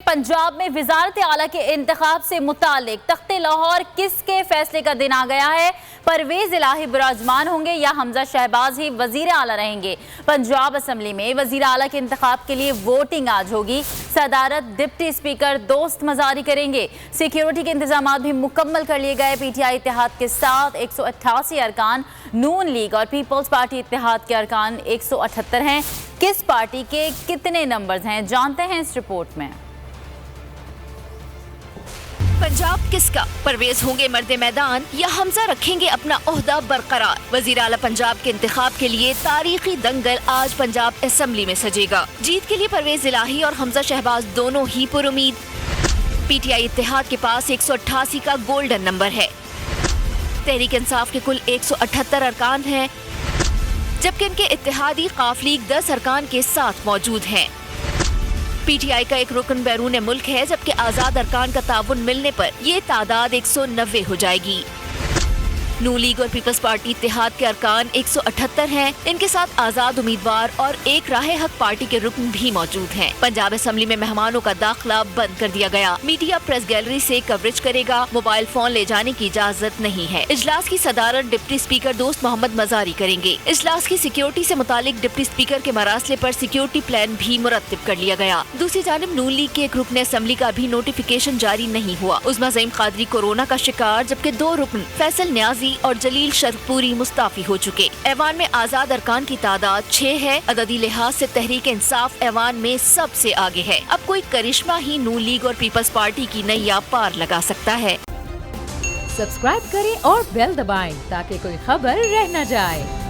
पंजाब में वज़ारत आला के इंतखाब से मुतालिक तख्त लाहौर किसके फैसले का दिन आ गया है। परवेज इलाही बिराजमान होंगे या हमजा शहबाज ही वजीर आला रहेंगे। पंजाब असम्बली में वजीर आला के इंतखाब के लिए वोटिंग आज होगी। सदारत डिप्टी स्पीकर दोस्त मजारी करेंगे। सिक्योरिटी के इंतजाम भी मुकम्मल कर लिए गए। पीटीआई इत्तेहाद के साथ 188 अरकान, नून लीग और पीपल्स पार्टी इत्तेहाद के अरकान 178 हैं। किस पार्टी के कितने नंबर्स हैं, जानते हैं इस रिपोर्ट में। पंजाब किसका? परवेज होंगे मर्द मैदान या हमजा रखेंगे अपना ओहदा बरकरार? वजीर आला पंजाब के इंतखाब के लिए तारीखी दंगल आज पंजाब असेंबली में सजेगा। जीत के लिए परवेज इलाही और हमजा शहबाज दोनों ही पुरुमीद। पीटीआई इत्तेहाद के पास 188 का गोल्डन नंबर है। तहरीक इंसाफ के कुल 178 अरकान हैं, जबकि इनके इत्तेहादी काफली 10 अरकान के साथ मौजूद हैं। पीटीआई का एक रुकन बैरून मुल्क है, जबकि आजाद अरकान का ताउन मिलने पर ये तादाद 190 हो जाएगी। नून लीग और पीपल्स पार्टी इत्तेहाद के अरकान 178 हैं। इनके साथ आजाद उम्मीदवार और एक राह हक पार्टी के रुकन भी मौजूद हैं। पंजाब असेंबली में मेहमानों का दाखिला बंद कर दिया गया। मीडिया प्रेस गैलरी से कवरेज करेगा। मोबाइल फोन ले जाने की इजाजत नहीं है। इजलास की सदारत डिप्टी स्पीकर दोस्त मोहम्मद मजारी करेंगे। इजलास की सिक्योरिटी से मुतालिक डिप्टी स्पीकर के मरासले पर सिक्योरिटी प्लान भी मुरत्तिब कर लिया गया। दूसरी जानिब नून लीग के एक रुकन असेंबली का भी नोटिफिकेशन जारी नहीं हुआ। उस्मा ज़ईम कादरी कोरोना का शिकार, जबकि 2 रुकन फैसल न्याजी और जलील शरफपुरी मुस्ताफी हो चुके। ऐवान में आजाद अरकान की तादाद 6 है। अददी लिहाज से तहरीक इंसाफ ऐवान में सबसे आगे है। अब कोई करिश्मा ही नून लीग और पीपल्स पार्टी की नैया पार लगा सकता है। सब्सक्राइब करें और बेल दबाएं ताकि कोई खबर रह न जाए।